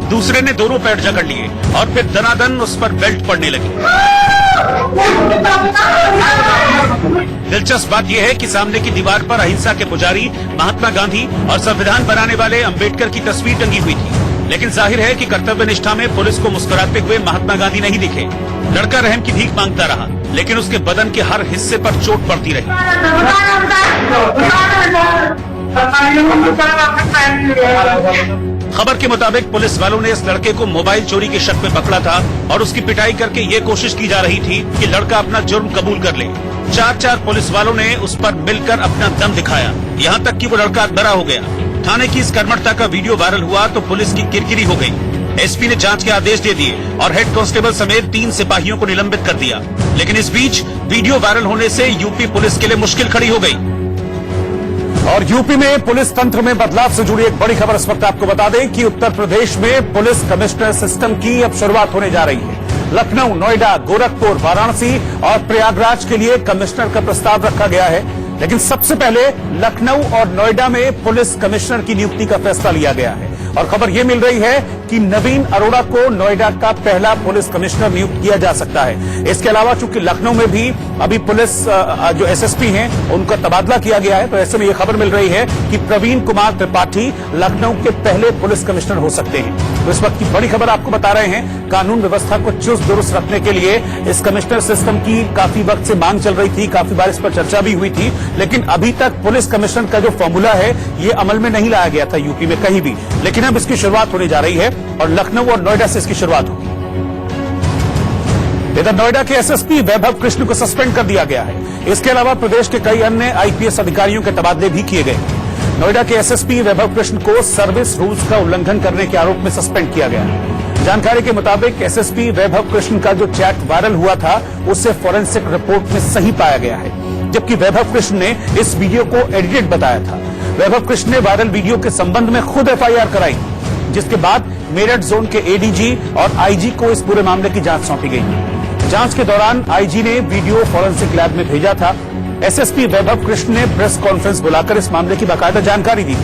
दूसरे ने दोनों पैर जकड़ लिए और फिर दनादन उस पर बेल्ट पड़ने लगी। दिलचस्प बात यह है कि सामने की दीवार पर अहिंसा के पुजारी महात्मा गांधी और संविधान बनाने वाले अंबेडकर की तस्वीर टंगी हुई थी, लेकिन जाहिर है कि कर्तव्य निष्ठा में पुलिस को मुस्कुराते हुए महात्मा गांधी नहीं दिखे। लड़का रहम की भीख मांगता रहा, लेकिन उसके बदन के हर हिस्से पर चोट पड़ती रही। खबर के मुताबिक पुलिस वालों ने इस लड़के को मोबाइल चोरी के शक में पकड़ा था और उसकी पिटाई करके ये कोशिश की जा रही थी कि लड़का अपना जुर्म कबूल कर ले। 4 पुलिस वालों ने उस पर मिलकर अपना दम दिखाया, यहाँ तक कि वो लड़का डरा हो गया। थाने की इस कर्मठता का वीडियो वायरल हुआ तो पुलिस की किरकिरी हो गई। एसपी ने जांच के आदेश दे दिए और हेड कांस्टेबल समेत 3 सिपाहियों को निलंबित कर दिया। लेकिन इस बीच वीडियो वायरल होने से यूपी पुलिस के लिए मुश्किल खड़ी हो गई। और यूपी में पुलिस तंत्र में बदलाव से जुड़ी एक बड़ी खबर इस वक्त आपको बता दें कि उत्तर प्रदेश में पुलिस कमिश्नर सिस्टम की अब शुरुआत होने जा रही है। लखनऊ, नोएडा, गोरखपुर, वाराणसी और प्रयागराज के लिए कमिश्नर का प्रस्ताव रखा गया है, लेकिन सबसे पहले लखनऊ और नोएडा में पुलिस कमिश्नर की नियुक्ति का फैसला लिया गया है। और खबर यह मिल रही है कि नवीन अरोड़ा को नोएडा का पहला पुलिस कमिश्नर नियुक्त किया जा सकता है। इसके अलावा चूंकि लखनऊ में भी अभी पुलिस जो एसएसपी हैं उनका तबादला किया गया है, तो ऐसे में यह खबर मिल रही है कि प्रवीण कुमार त्रिपाठी लखनऊ के पहले पुलिस कमिश्नर हो सकते हैं। तो इस वक्त की बड़ी खबर आपको बता रहे हैं, कानून व्यवस्था को चुस्त दुरुस्त रखने के लिए इस कमिश्नर सिस्टम की काफी वक्त से मांग चल रही थी, काफी बार इस पर चर्चा भी हुई थी, लेकिन अभी तक पुलिस कमिश्नर का जो फॉर्मूला है ये अमल में नहीं लाया गया था यूपी में कहीं भी। लेकिन अब इसकी शुरुआत होने जा रही है और लखनऊ और नोएडा से इसकी शुरुआत होगी। इधर नोएडा के एसएसपी वैभव कृष्ण को सस्पेंड कर दिया गया है। इसके अलावा प्रदेश के कई अन्य आईपीएस अधिकारियों के तबादले भी किए गए। नोएडा के एसएसपी वैभव कृष्ण को सर्विस रूल्स का उल्लंघन करने के आरोप में सस्पेंड किया गया है। जानकारी के मुताबिक एसएसपी वैभव कृष्ण का जो चैट वायरल हुआ था उससे फोरेंसिक रिपोर्ट में सही पाया गया है, जबकि वैभव कृष्ण ने इस वीडियो को एडिटेड बताया था। वैभव कृष्ण ने वायरल वीडियो के संबंध में खुद एफआईआर कराई, जिसके बाद मेरठ जोन के एडीजी और आईजी को इस पूरे मामले की जांच सौंपी गई। जांच के दौरान आईजी ने वीडियो फोरेंसिक लैब में भेजा था। एसएसपी वैभव कृष्ण ने प्रेस कॉन्फ्रेंस बुलाकर इस मामले की बाकायदा जानकारी दी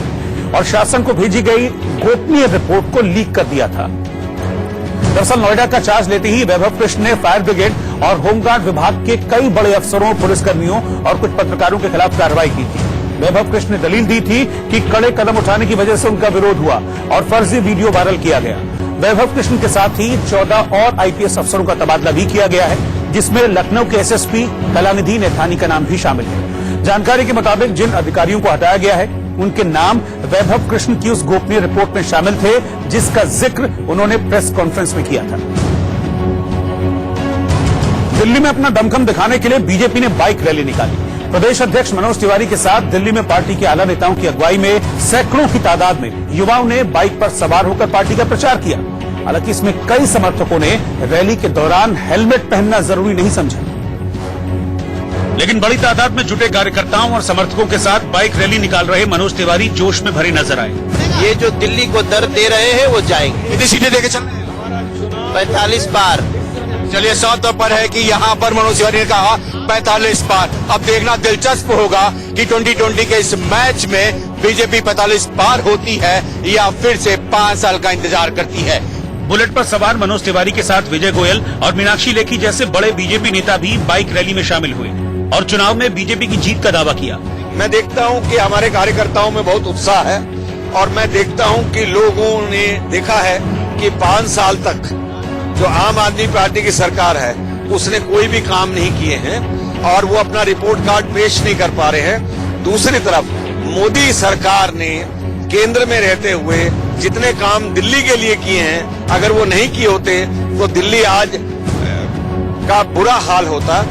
और शासन को भेजी गई गोपनीय रिपोर्ट को लीक कर दिया था। दरअसल नोएडा का चार्ज लेते ही वैभव कृष्ण ने फायर ब्रिगेड और होमगार्ड विभाग के कई बड़े अफसरों, पुलिसकर्मियों और कुछ पत्रकारों के खिलाफ कार्रवाई की थी। वैभव कृष्ण ने दलील दी थी कि कड़े कदम उठाने की वजह से उनका विरोध हुआ और फर्जी वीडियो वायरल किया गया। वैभव कृष्ण के साथ ही 14 और आईपीएस अफसरों का तबादला भी किया गया है, जिसमें लखनऊ के एसएसपी कलानिधि नैथानी का नाम भी शामिल है। जानकारी के मुताबिक जिन अधिकारियों को हटाया गया है उनके नाम वैभव कृष्ण की उस गोपनीय रिपोर्ट में शामिल थे, जिसका जिक्र उन्होंने प्रेस कॉन्फ्रेंस में किया था। दिल्ली में अपना दमखम दिखाने के लिए बीजेपी ने बाइक रैली निकाली। प्रदेश अध्यक्ष मनोज तिवारी के साथ दिल्ली में पार्टी के आला नेताओं की अगुवाई में सैकड़ों की तादाद में युवाओं ने बाइक पर सवार होकर पार्टी का प्रचार किया। हालांकि इसमें कई समर्थकों ने रैली के दौरान हेलमेट पहनना जरूरी नहीं समझा, लेकिन बड़ी तादाद में जुटे कार्यकर्ताओं और समर्थकों के साथ बाइक रैली निकाल रहे मनोज तिवारी जोश में भरे नजर आए। ये जो दिल्ली को दर्द दे रहे हैं वो जाएंगे। कितनी सीटें लेके चल रहे हैं? 45 पार। चलिए, साफ तौर पर है कि यहाँ पर मनोज तिवारी ने कहा 45 पार। अब देखना दिलचस्प होगा कि 2020 के इस मैच में बीजेपी 45 पार होती है या फिर से 5 साल का इंतजार करती है। बुलेट पर सवार मनोज तिवारी के साथ विजय गोयल और मीनाक्षी लेखी जैसे बड़े बीजेपी नेता भी बाइक रैली में शामिल हुए और चुनाव में बीजेपी की जीत का दावा किया। मैं देखता हूँ कि हमारे कार्यकर्ताओं में बहुत उत्साह है और मैं देखता हूँ कि लोगों ने देखा है कि 5 साल तक जो आम आदमी पार्टी की सरकार है उसने कोई भी काम नहीं किए हैं और वो अपना रिपोर्ट कार्ड पेश नहीं कर पा रहे हैं। दूसरी तरफ मोदी सरकार ने केंद्र में रहते हुए जितने काम दिल्ली के लिए किए हैं, अगर वो नहीं किए होते तो दिल्ली आज का बुरा हाल होता।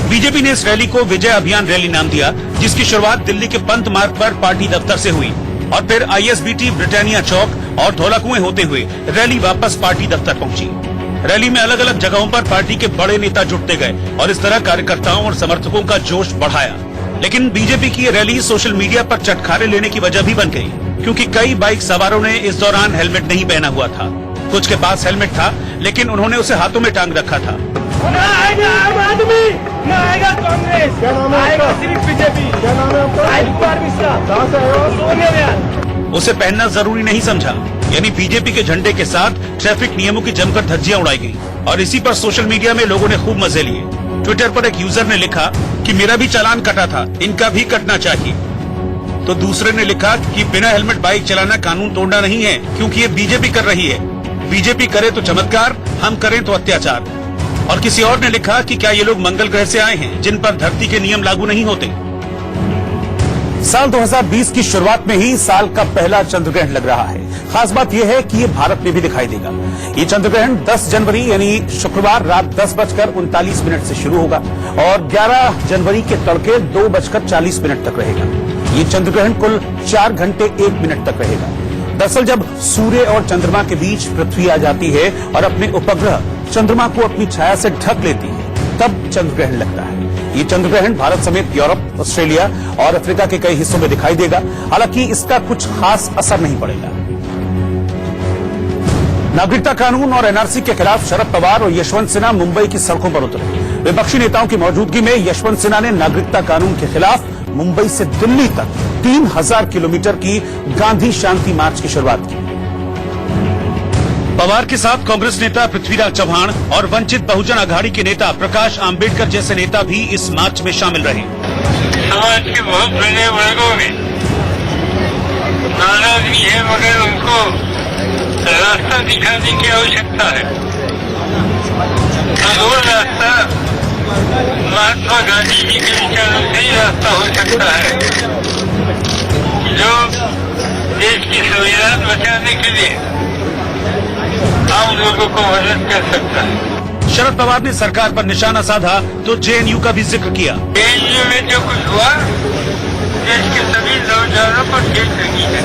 बीजेपी ने इस रैली को विजय अभियान रैली नाम दिया, जिसकी शुरुआत दिल्ली के पंत मार्ग पर पार्टी दफ्तर से हुई और फिर आईएसबीटी, ब्रिटानिया चौक और धौला कुएं होते हुए रैली वापस पार्टी दफ्तर पहुंची। रैली में अलग अलग जगहों पर पार्टी के बड़े नेता जुटते गए और इस तरह कार्यकर्ताओं और समर्थकों का जोश बढ़ाया। लेकिन बीजेपी की ये रैली सोशल मीडिया पर चटखारे लेने की वजह भी बन गई, क्योंकि कई बाइक सवारों ने इस दौरान हेलमेट नहीं पहना हुआ था। कुछ के पास हेलमेट था, लेकिन उन्होंने उसे हाथों में टांग रखा था। ना आएगा आम आदमी, ना आएगा कांग्रेस, आएगा सिर्फ बीजेपी। क्या नाम है आपका? राजकुमार मिश्रा। कहाँ से आए हो? सोने में। उसे पहनना जरूरी नहीं समझा, यानी बीजेपी के झंडे के साथ ट्रैफिक नियमों की जमकर धज्जियां उड़ाई गई और इसी पर सोशल मीडिया में लोगों ने खूब मजे लिए। ट्विटर पर एक यूजर ने लिखा कि मेरा भी चालान कटा था, इनका भी कटना चाहिए। तो दूसरे ने लिखा कि बिना हेलमेट बाइक चलाना कानून तोड़ना नहीं है, क्योंकि ये बीजेपी कर रही है। बीजेपी करे तो चमत्कार, हम करें तो अत्याचार। और किसी और ने लिखा कि क्या ये लोग मंगल ग्रह से आए हैं, जिन पर धरती के नियम लागू नहीं होते। साल 2020 की शुरुआत में ही साल का पहला चंद्रग्रहण लग रहा है। खास बात यह है कि ये भारत में भी दिखाई देगा। ये चंद्रग्रहण 10 जनवरी यानी शुक्रवार रात 10:39 से शुरू होगा और 11 जनवरी के तड़के 2:40 तक रहेगा। ये चंद्रग्रहण कुल 4 घंटे 1 मिनट तक रहेगा। दरअसल जब सूर्य और चंद्रमा के बीच पृथ्वी आ जाती है और अपने उपग्रह चंद्रमा को अपनी छाया से ढक लेती है, तब चंद्रग्रहण लगता है। ये चंद्रग्रहण भारत समेत यूरोप, ऑस्ट्रेलिया और अफ्रीका के कई हिस्सों में दिखाई देगा। हालांकि इसका कुछ खास असर नहीं पड़ेगा। नागरिकता कानून और एनआरसी के खिलाफ शरद पवार और यशवंत सिन्हा मुंबई की सड़कों पर उतरे। विपक्षी नेताओं की मौजूदगी में यशवंत सिन्हा ने नागरिकता कानून के खिलाफ मुंबई से दिल्ली तक 3000 किलोमीटर की गांधी शांति मार्च की शुरुआत की। पवार के साथ कांग्रेस नेता पृथ्वीराज चव्हाण और वंचित बहुजन अघाड़ी के नेता प्रकाश आंबेडकर जैसे नेता भी इस मार्च में शामिल रहे। समाज के बहुत बड़े वर्गों में नाराजगी है, मगर उनको रास्ता दिखाने की आवश्यकता है। वो रास्ता महात्मा गांधी जी के विचारों से ही रास्ता हो सकता है, जो देश की संविधान बचाने के लिए आम लोगों को मदद कर सकता है। शरद पवार ने सरकार पर निशाना साधा तो जेएनयू का भी जिक्र किया। जेएनयू में जो कुछ हुआ देश के सभी नौजवानों को ठीक नहीं है।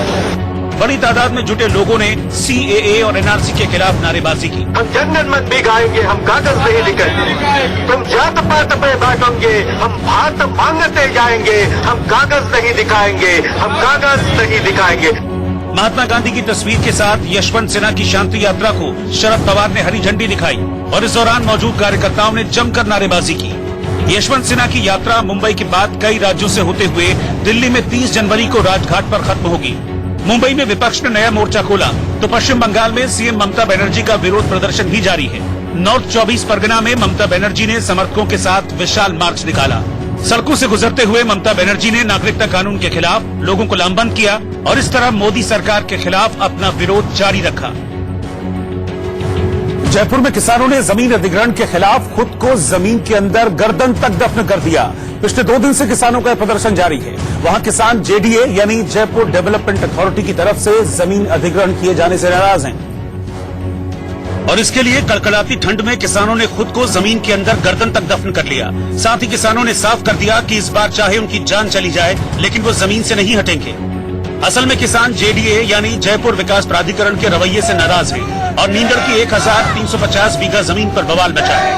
बड़ी तादाद में जुटे लोगों ने सीएए और एनआरसी के खिलाफ नारेबाजी की। हम जन्नत मत भी गाएंगे, हम कागज नहीं लिखेंगे। तुम जात पात पे बांटोगे, हम भात मांगते जाएंगे। हम कागज नहीं दिखाएंगे, हम कागज नहीं दिखाएंगे। महात्मा गांधी की तस्वीर के साथ यशवंत सिन्हा की शांति यात्रा को शरद पवार ने हरी झंडी दिखाई और इस दौरान मौजूद कार्यकर्ताओं ने जमकर नारेबाजी की। यशवंत सिन्हा की यात्रा मुंबई के बाद कई राज्यों से होते हुए दिल्ली में 30 जनवरी को राजघाट पर खत्म होगी। मुंबई में विपक्ष ने नया मोर्चा खोला तो पश्चिम बंगाल में सीएम ममता बनर्जी का विरोध प्रदर्शन भी जारी है। नॉर्थ 24 परगना में ममता बनर्जी ने समर्थकों के साथ विशाल मार्च निकाला। सड़कों से गुजरते हुए ममता बनर्जी ने नागरिकता कानून के खिलाफ लोगों को लामबंद किया और इस तरह मोदी सरकार के खिलाफ अपना विरोध जारी रखा। जयपुर में किसानों ने जमीन अधिग्रहण के खिलाफ खुद को जमीन के अंदर गर्दन तक दफन कर दिया। पिछले 2 दिन से किसानों का प्रदर्शन जारी है। वहां किसान जेडीए यानी जयपुर डेवलपमेंट अथॉरिटी की तरफ से जमीन अधिग्रहण किए जाने से नाराज हैं और इसके लिए कड़कड़ाती ठंड में किसानों ने खुद को जमीन के अंदर गर्दन तक दफन कर लिया। साथ ही किसानों ने साफ कर दिया कि इस बार चाहे उनकी जान चली जाए लेकिन वो जमीन से नहीं हटेंगे। असल में किसान जेडीए यानी जयपुर विकास प्राधिकरण के रवैये से नाराज है और नींदड़ की 1350 बीघा जमीन पर बवाल मचा है।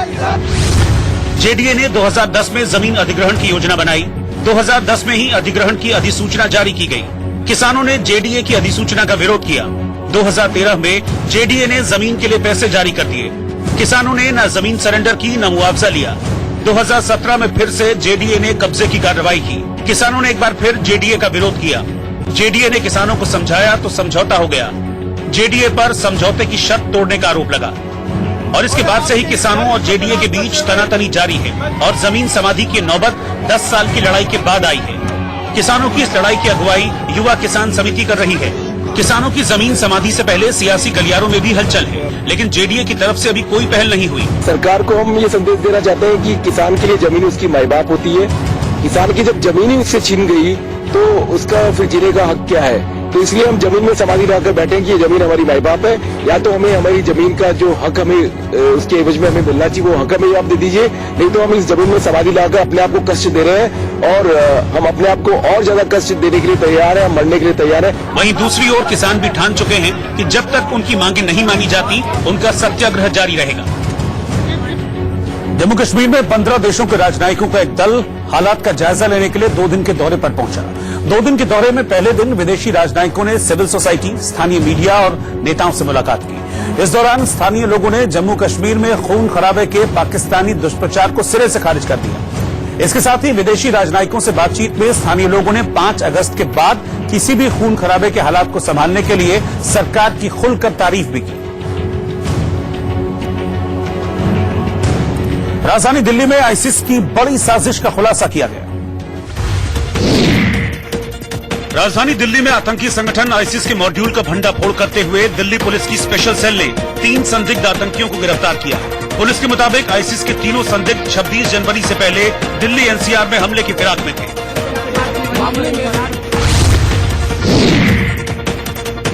जेडीए ने 2010 में जमीन अधिग्रहण की योजना बनाई। 2010 में ही अधिग्रहण की अधिसूचना जारी की गई। किसानों ने जेडीए की अधिसूचना का विरोध किया। 2013 में जेडीए ने जमीन के लिए पैसे जारी कर दिए। किसानों ने न जमीन सरेंडर की न मुआवजा लिया। 2017 में फिर से जेडीए ने कब्जे की कार्रवाई की। किसानों ने एक बार फिर जेडीए का विरोध किया। जेडीए ने किसानों को समझाया तो समझौता हो गया। जेडीए पर समझौते की शर्त तोड़ने का आरोप लगा और इसके बाद से ही किसानों और जेडीए के बीच तनातनी जारी है और जमीन समाधि की नौबत 10 साल की लड़ाई के बाद आई है। किसानों की इस लड़ाई की अगुवाई युवा किसान समिति कर रही है। किसानों की जमीन समाधि से पहले सियासी गलियारों में भी हलचल है लेकिन जेडीए की तरफ से अभी कोई पहल नहीं हुई। सरकार को हम ये संदेश देना चाहते हैं कि किसान के लिए जमीन उसकी माई बाप होती है। किसान की जब जमीन ही उससे छीन गई तो उसका फिर जीने का हक क्या है। तो इसलिए हम जमीन में समाधि लगाकर बैठे कि ये जमीन हमारी माई बाप है। या तो हमें हमारी जमीन का जो हक हमें उसके एवज में हमें मिलना चाहिए वो हक हमें आप दे दीजिए, नहीं तो हम इस जमीन में समाधि लगाकर अपने आप को कष्ट दे रहे हैं और हम अपने आप को और ज्यादा कष्ट देने के लिए तैयार है, हम मरने के लिए तैयार है। वहीं दूसरी ओर किसान भी ठान चुके हैं कि जब तक उनकी मांगे नहीं मानी जाती उनका सत्याग्रह जारी रहेगा। जम्मू कश्मीर में 15 देशों के राजनयिकों का एक दल हालात का जायजा लेने के लिए 2 दिन के दौरे पर पहुंचा। 2 दिन के दौरे में पहले दिन विदेशी राजनयिकों ने सिविल सोसाइटी, स्थानीय मीडिया और नेताओं से मुलाकात की। इस दौरान स्थानीय लोगों ने जम्मू कश्मीर में खून खराबे के पाकिस्तानी दुष्प्रचार को सिरे से खारिज कर दिया। इसके साथ ही विदेशी राजनयिकों से बातचीत में स्थानीय लोगों ने 5 अगस्त के बाद किसी भी खून खराबे के हालात को संभालने के लिए सरकार की खुलकर तारीफ भी की। राजधानी दिल्ली में आईसिस की बड़ी साजिश का खुलासा किया गया। राजधानी दिल्ली में आतंकी संगठन आईसिस के मॉड्यूल का भंडाफोड़ करते हुए दिल्ली पुलिस की स्पेशल सेल ने 3 संदिग्ध आतंकियों को गिरफ्तार किया। पुलिस के मुताबिक आईसिस के तीनों संदिग्ध 26 जनवरी से पहले दिल्ली एनसीआर में हमले की फिराक में थे।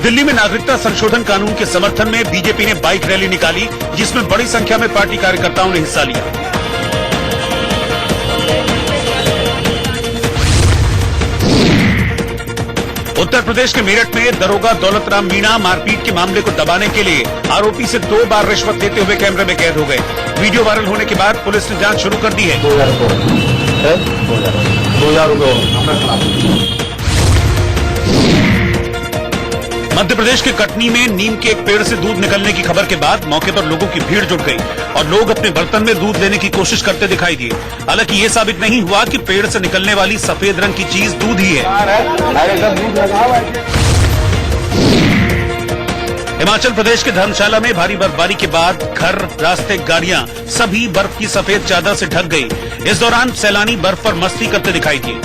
दिल्ली में नागरिकता संशोधन कानून के समर्थन में बीजेपी ने बाइक रैली निकाली जिसमें बड़ी संख्या में पार्टी कार्यकर्ताओं ने हिस्सा लिया। उत्तर प्रदेश के मेरठ में दरोगा दौलतराम मीणा मारपीट के मामले को दबाने के लिए आरोपी से 2 बार रिश्वत देते हुए कैमरे में कैद हो गए। वीडियो वायरल होने के बाद पुलिस ने जांच शुरू कर दी है। 2000 रुपये। मध्य प्रदेश के कटनी में नीम के एक पेड़ से दूध निकलने की खबर के बाद मौके पर लोगों की भीड़ जुट गई और लोग अपने बर्तन में दूध लेने की कोशिश करते दिखाई दिए। हालांकि ये साबित नहीं हुआ कि पेड़ से निकलने वाली सफेद रंग की चीज दूध ही है। हिमाचल प्रदेश के धर्मशाला में भारी बर्फबारी के बाद घर, रास्ते, गाड़ियां सभी बर्फ की सफेद चादर से ढक गई। इस दौरान सैलानी बर्फ पर मस्ती करते दिखाई दिए।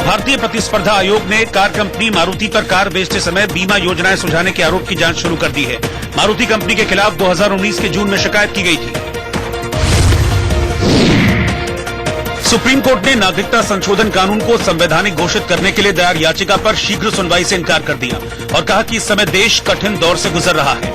भारतीय प्रतिस्पर्धा आयोग ने कार कंपनी मारुति पर कार बेचते समय बीमा योजनाएं सुझाने के आरोप की जांच शुरू कर दी है। मारुति कंपनी के खिलाफ 2019 के जून में शिकायत की गई थी। सुप्रीम कोर्ट ने नागरिकता संशोधन कानून को संवैधानिक घोषित करने के लिए दायर याचिका पर शीघ्र सुनवाई से इनकार कर दिया और कहा कि इस समय देश कठिन दौर से गुजर रहा है।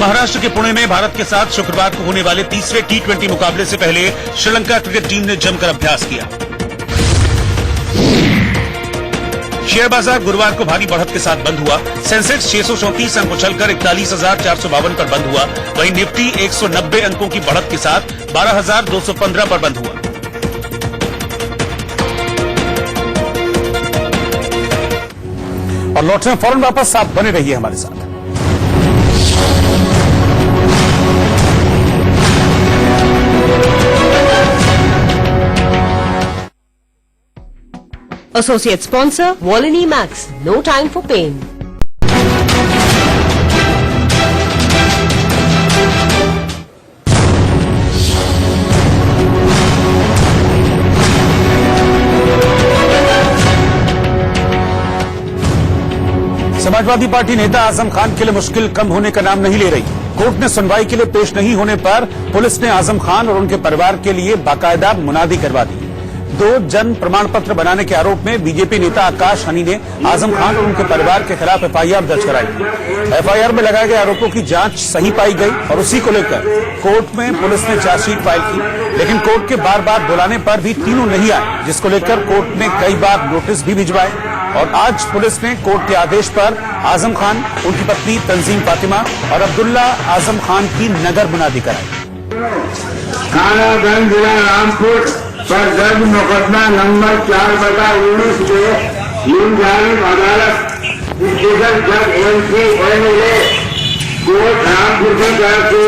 महाराष्ट्र के पुणे में भारत के साथ शुक्रवार को होने वाले तीसरे T20 मुकाबले से पहले श्रीलंका क्रिकेट टीम ने जमकर अभ्यास किया। शेयर बाजार गुरुवार को भारी बढ़त के साथ बंद हुआ। सेंसेक्स 634 अंक उछलकर 41,452 पर बंद हुआ। वहीं निफ्टी 190 अंकों की बढ़त के साथ 12,215 पर बंद हुआ। और लौटने फौरन वापस, आप बने रहिए हमारे साथ। Associate sponsor, Volini Max. No time for pain. Samajwadi party नेता आजम खान के लिए मुश्किल कम होने का नाम नहीं ले रही। कोर्ट ने सुनवाई के लिए पेश नहीं होने पर पुलिस ने आजम खान और उनके परिवार के लिए बाकायदा मुनादी करवा दी। 2 जन प्रमाण पत्र बनाने के आरोप में बीजेपी नेता आकाश हनी ने आजम खान और उनके परिवार के खिलाफ एफआईआर दर्ज कराई। एफआईआर में लगाए गए आरोपों की जांच सही पाई गई और उसी को लेकर कोर्ट में पुलिस ने चार्जशीट फाइल की, लेकिन कोर्ट के बार बार बुलाने पर भी तीनों नहीं आए, जिसको लेकर कोर्ट ने कई बार नोटिस भी भिजवाए। और आज पुलिस ने कोर्ट के आदेश पर आजम खान, उनकी पत्नी तंजीम फातिमा और अब्दुल्ला आजम खान की नगर मुनादी कराई। कालागंज जिला रामपुर पर दर्ज मुकदमा नंबर 4/19 के यूनियन अदालत स्टेशन जज NCLA कोर्ट रामपुर की तरफ से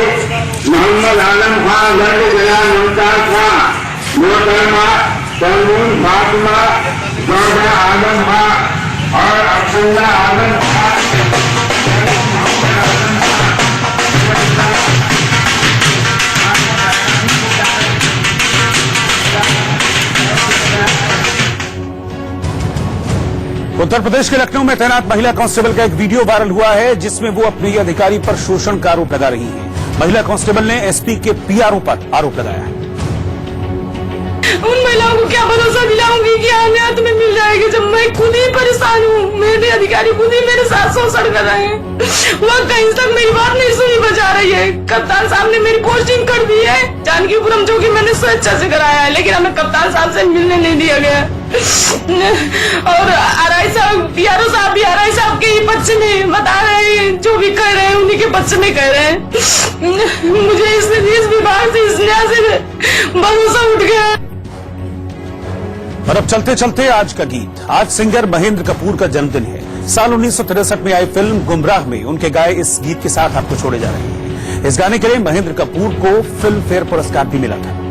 मोहम्मद आलम खान, दर्ज जिला मुमताज खान, मोहतरमा तंजीम फातिमा, जोधा आलम खान और अब्दुल्ला आलम खान उत्तर प्रदेश के लखनऊ में तैनात महिला कांस्टेबल का एक वीडियो वायरल हुआ है, जिसमें वो अपने अधिकारी पर शोषण का आरोप लगा रही है। महिला कांस्टेबल ने एसपी के पीआरओ पर आरोप लगाया है। उन महिलाओं को क्या भरोसा दिलाऊंगी कि न्याय तुम्हें मिल जाएगी, जब मैं खुद ही परेशान हूँ। मेरे अधिकारी खुद ही मेरे साथ शोषण कर रहे हैं। वह कहीं तक मेरी बात नहीं सुनी बचा रही है। कप्तान साहब ने मेरी पोस्टिंग कर दी है जानकीपुरम, जो कि मैंने स्वेच्छा से कराया है, लेकिन हमें कप्तान साहब से मिलने नहीं दिया गया। और आरआई साहब, पीआरओ साहब भी आरआई साहब के ही पक्ष में बता रहे हैं, जो भी कह रहे हैं उन्हीं के पक्ष में कह रहे हैं। मुझे इस विभाग से, इस न्याय से भरोसा उठ गया। और अब चलते चलते आज का गीत। आज सिंगर महेंद्र कपूर का जन्मदिन है। साल 1963 में आई फिल्म गुमराह में उनके गाए इस गीत के साथ आपको छोड़े जा रहे हैं। इस गाने के लिए महेंद्र कपूर को फिल्म फेयर पुरस्कार भी मिला था।